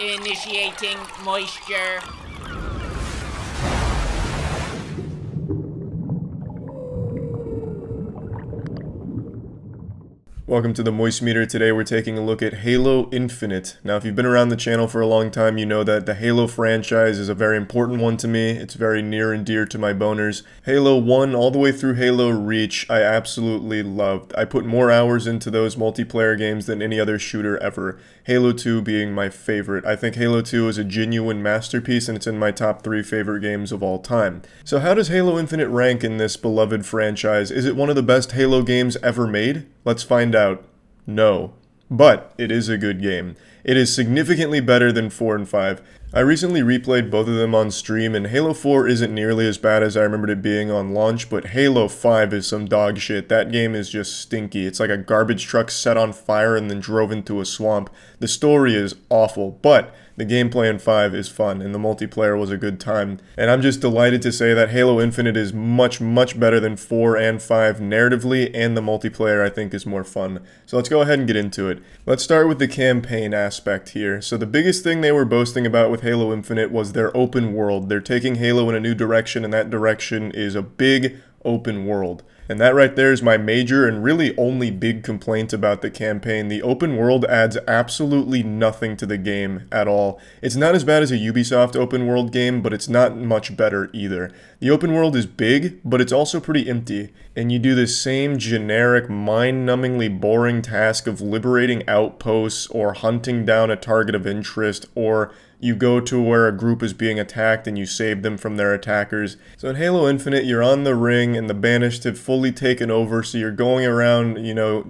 Initiating moisture. Welcome to the Moist Meter. Today we're taking a look at Halo Infinite. Now if you've been around the channel for a long time, you know that the Halo franchise is a very important one to me. It's very near and dear to my boners. Halo 1 all the way through Halo Reach, I absolutely loved. I put more hours into those multiplayer games than any other shooter ever. Halo 2 being my favorite. I think Halo 2 is a genuine masterpiece and it's in my top 3 favorite games of all time. So how does Halo Infinite rank in this beloved franchise? Is it one of the best Halo games ever made? Let's find out. No. But it is a good game. It is significantly better than 4 and 5. I recently replayed both of them on stream, and Halo 4 isn't nearly as bad as I remembered it being on launch, but Halo 5 is some dog shit. That game is just stinky. It's like a garbage truck set on fire and then drove into a swamp. The story is awful, but the gameplay in 5 is fun, and the multiplayer was a good time. And I'm just delighted to say that Halo Infinite is much, much better than 4 and 5 narratively, and the multiplayer I think is more fun. So let's go ahead and get into it. Let's start with the campaign aspect here. So the biggest thing they were boasting about with Halo Infinite was their open world. They're taking Halo in a new direction, and that direction is a big open world. And that right there is my major and really only big complaint about the campaign. The open world adds absolutely nothing to the game at all. It's not as bad as a Ubisoft open world game, but it's not much better either. The open world is big, but it's also pretty empty. And you do the same generic, mind-numbingly boring task of liberating outposts or hunting down a target of interest, or you go to where a group is being attacked and you save them from their attackers. So in Halo Infinite, you're on the ring and the Banished have fully taken over, so you're going around,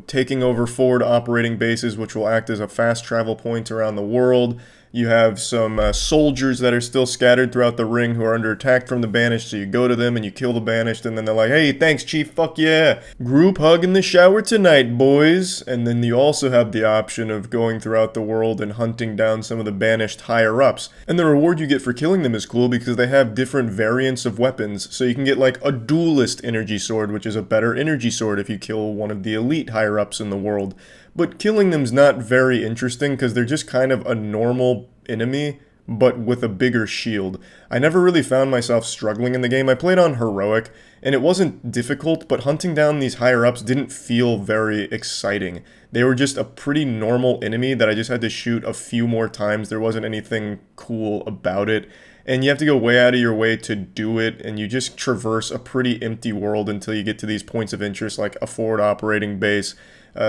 taking over forward operating bases, which will act as a fast travel point around the world. You have some soldiers that are still scattered throughout the ring who are under attack from the Banished, so you go to them and you kill the Banished, and then they're like, hey, thanks, Chief, fuck yeah. Group hug in the shower tonight, boys. And then you also have the option of going throughout the world and hunting down some of the Banished higher-ups. And the reward you get for killing them is cool because they have different variants of weapons, so you can get like a duelist energy sword, which is a better energy sword if you kill one of the elite higher-ups in the world. But killing them's not very interesting because they're just kind of a normal enemy, but with a bigger shield. I never really found myself struggling in the game. I played on Heroic, and it wasn't difficult, but hunting down these higher-ups didn't feel very exciting. They were just a pretty normal enemy that I just had to shoot a few more times. There wasn't anything cool about it. And you have to go way out of your way to do it, and you just traverse a pretty empty world until you get to these points of interest like a forward operating base,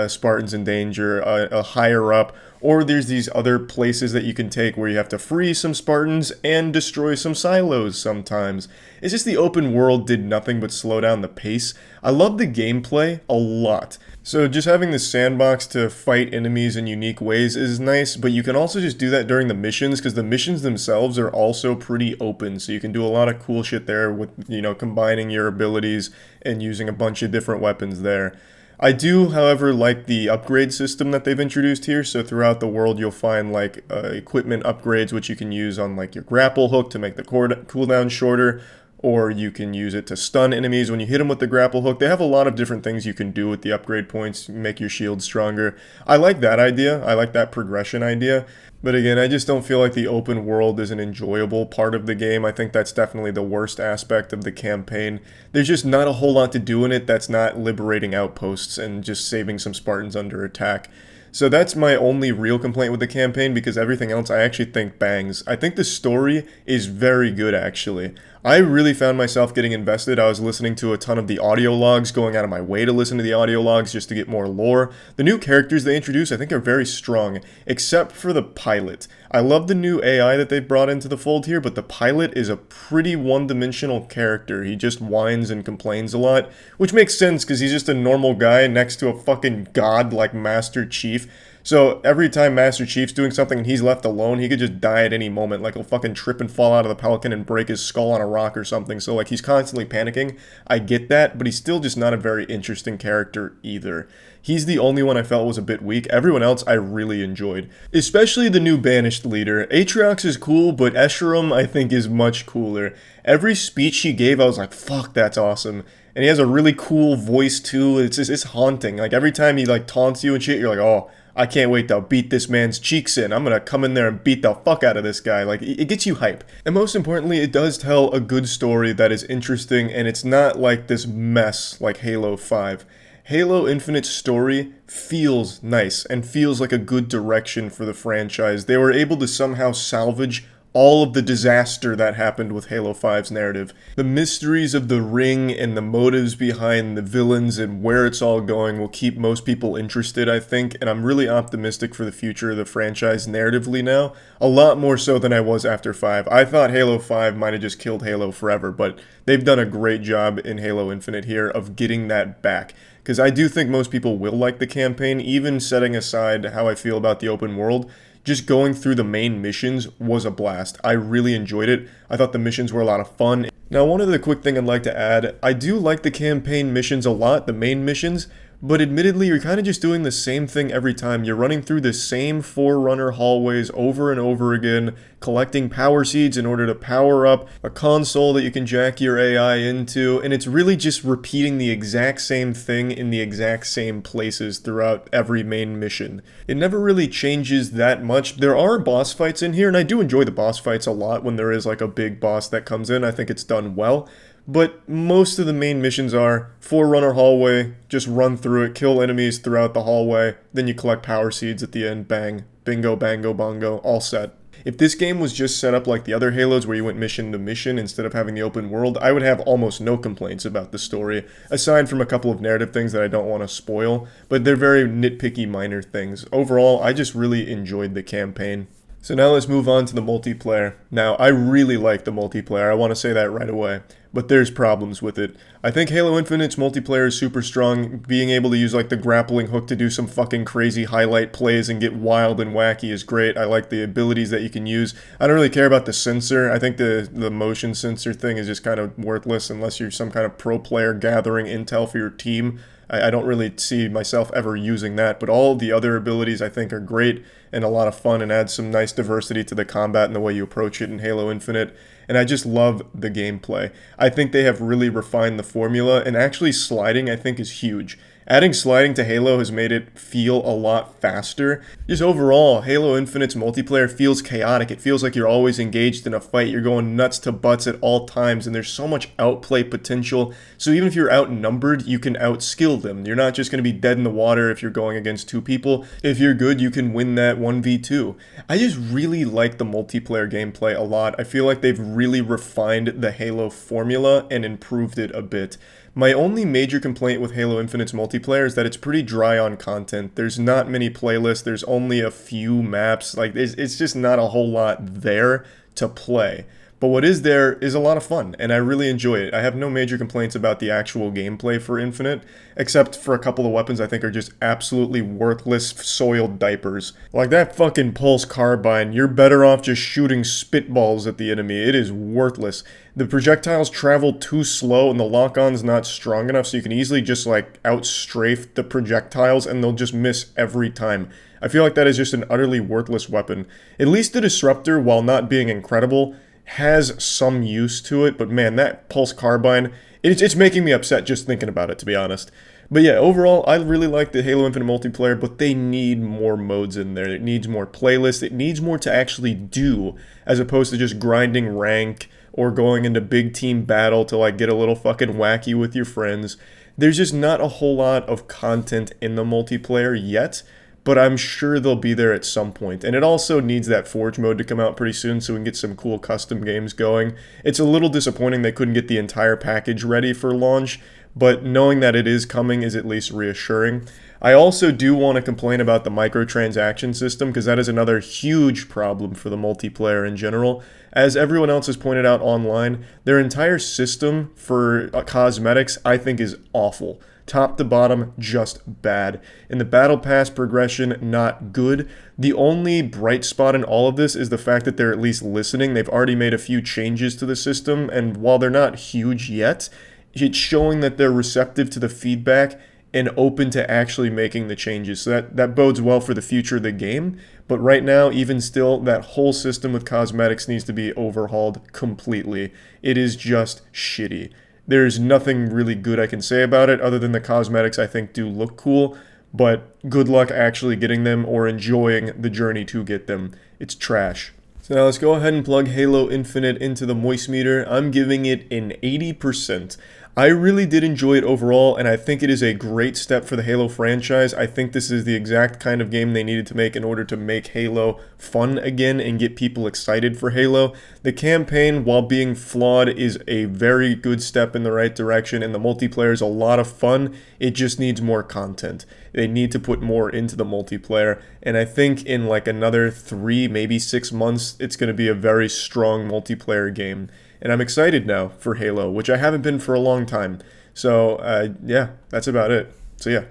Spartans in danger, a higher up, or there's these other places that you can take where you have to free some Spartans and destroy some silos sometimes. It's just the open world did nothing but slow down the pace. I love the gameplay a lot. So just having this sandbox to fight enemies in unique ways is nice, but you can also just do that during the missions because the missions themselves are also pretty open. So you can do a lot of cool shit there with, combining your abilities and using a bunch of different weapons there. I do, however, like the upgrade system that they've introduced here. So throughout the world, you'll find like equipment upgrades, which you can use on like your grapple hook to make the cooldown shorter, or you can use it to stun enemies when you hit them with the grapple hook. They have a lot of different things you can do with the upgrade points, make your shield stronger. I like that idea. I like that progression idea. But again, I just don't feel like the open world is an enjoyable part of the game. I think that's definitely the worst aspect of the campaign. There's just not a whole lot to do in it that's not liberating outposts and just saving some Spartans under attack. So that's my only real complaint with the campaign, because everything else I actually think bangs. I think the story is very good, actually. I really found myself getting invested. I was listening to a ton of the audio logs, going out of my way to listen to the audio logs just to get more lore. The new characters they introduce I think are very strong, except for the pilot. I love the new AI that they've brought into the fold here, but the pilot is a pretty one-dimensional character. He just whines and complains a lot, which makes sense because he's just a normal guy next to a fucking god like Master Chief. So every time Master Chief's doing something and he's left alone, he could just die at any moment. Like he'll fucking trip and fall out of the Pelican and break his skull on a rock or something. So like he's constantly panicking. I get that, but he's still just not a very interesting character either. He's the only one I felt was a bit weak. Everyone else I really enjoyed. Especially the new Banished leader. Atriox is cool, but Escharum I think is much cooler. Every speech he gave I was like, fuck, that's awesome. And he has a really cool voice too. It's haunting. Like every time he like taunts you and shit, you're like, oh, I can't wait to beat this man's cheeks in. I'm gonna come in there and beat the fuck out of this guy. Like, it gets you hype. And most importantly, it does tell a good story that is interesting, and it's not like this mess like Halo 5. Halo Infinite's story feels nice and feels like a good direction for the franchise. They were able to somehow salvage all of the disaster that happened with Halo 5's narrative. The mysteries of the ring and the motives behind the villains and where it's all going will keep most people interested, I think, and I'm really optimistic for the future of the franchise narratively now, a lot more so than I was after 5. I thought Halo 5 might have just killed Halo forever, but they've done a great job in Halo Infinite here of getting that back. Because I do think most people will like the campaign, even setting aside how I feel about the open world. Just going through the main missions was a blast. I really enjoyed it. I thought the missions were a lot of fun. Now, one other quick thing I'd like to add, I do like the campaign missions a lot, the main missions, but admittedly, you're kind of just doing the same thing every time. You're running through the same Forerunner hallways over and over again, collecting power seeds in order to power up a console that you can jack your AI into, and it's really just repeating the exact same thing in the exact same places throughout every main mission. It never really changes that much. There are boss fights in here, and I do enjoy the boss fights a lot when there is like a big boss that comes in. I think it's done well. But most of the main missions are Forerunner hallway, just run through it, kill enemies throughout the hallway, then you collect power seeds at the end, bang, bingo, bango, bongo, all set. If this game was just set up like the other Halos where you went mission to mission instead of having the open world, I would have almost no complaints about the story, aside from a couple of narrative things that I don't want to spoil, but they're very nitpicky minor things. Overall, I just really enjoyed the campaign. So now let's move on to the multiplayer. Now, I really like the multiplayer, I want to say that right away, but there's problems with it. I think Halo Infinite's multiplayer is super strong. Being able to use like the grappling hook to do some fucking crazy highlight plays and get wild and wacky is great. I like the abilities that you can use. I don't really care about the sensor. I think the motion sensor thing is just kind of worthless unless you're some kind of pro player gathering intel for your team. I don't really see myself ever using that, but all the other abilities I think are great and a lot of fun and add some nice diversity to the combat and the way you approach it in Halo Infinite. And I just love the gameplay. I think they have really refined the formula, and actually sliding I think is huge. Adding sliding to Halo has made it feel a lot faster. Just overall, Halo Infinite's multiplayer feels chaotic. It feels like you're always engaged in a fight. You're going nuts to butts at all times, and there's so much outplay potential. So even if you're outnumbered, you can outskill them. You're not just going to be dead in the water if you're going against two people. If you're good, you can win that 1v2. I just really like the multiplayer gameplay a lot. I feel like they've really refined the Halo formula and improved it a bit. My only major complaint with Halo Infinite's multiplayer is that it's pretty dry on content. There's not many playlists, there's only a few maps, like it's just not a whole lot there to play. But what is there is a lot of fun, and I really enjoy it. I have no major complaints about the actual gameplay for Infinite, except for a couple of weapons I think are just absolutely worthless, soiled diapers. Like that fucking pulse carbine, you're better off just shooting spitballs at the enemy. It is worthless. The projectiles travel too slow, and the lock-on's not strong enough, so you can easily just like outstrafe the projectiles, and they'll just miss every time. I feel like that is just an utterly worthless weapon. At least the Disruptor, while not being incredible, has some use to it, but man, that pulse carbine, it's making me upset just thinking about it, to be honest. But yeah, overall, I really like the Halo Infinite multiplayer, but they need more modes in there. It needs more playlists. It needs more to actually do, as opposed to just grinding rank or going into big team battle to like get a little fucking wacky with your friends. There's just not a whole lot of content in the multiplayer yet, but I'm sure they'll be there at some point. And it also needs that Forge mode to come out pretty soon so we can get some cool custom games going. It's a little disappointing they couldn't get the entire package ready for launch, but knowing that it is coming is at least reassuring. I also do want to complain about the microtransaction system, because that is another huge problem for the multiplayer in general. As everyone else has pointed out online, their entire system for cosmetics I think is awful. Top to bottom, just bad. In the battle pass progression, not good. The only bright spot in all of this is the fact that they're at least listening. They've already made a few changes to the system, and while they're not huge yet, it's showing that they're receptive to the feedback and open to actually making the changes. So that bodes well for the future of the game. But right now, even still, that whole system with cosmetics needs to be overhauled completely. It is just shitty. There's nothing really good I can say about it other than the cosmetics I think do look cool, but good luck actually getting them or enjoying the journey to get them. It's trash. So now let's go ahead and plug Halo Infinite into the moist meter. I'm giving it an 80%. I really did enjoy it overall, and I think it is a great step for the Halo franchise. I think this is the exact kind of game they needed to make in order to make Halo fun again and get people excited for Halo. The campaign, while being flawed, is a very good step in the right direction, and the multiplayer is a lot of fun. It just needs more content. They need to put more into the multiplayer, and I think in like another 3, maybe 6 months, it's going to be a very strong multiplayer game. And I'm excited now for Halo, which I haven't been for a long time. So, yeah, that's about it. So, yeah.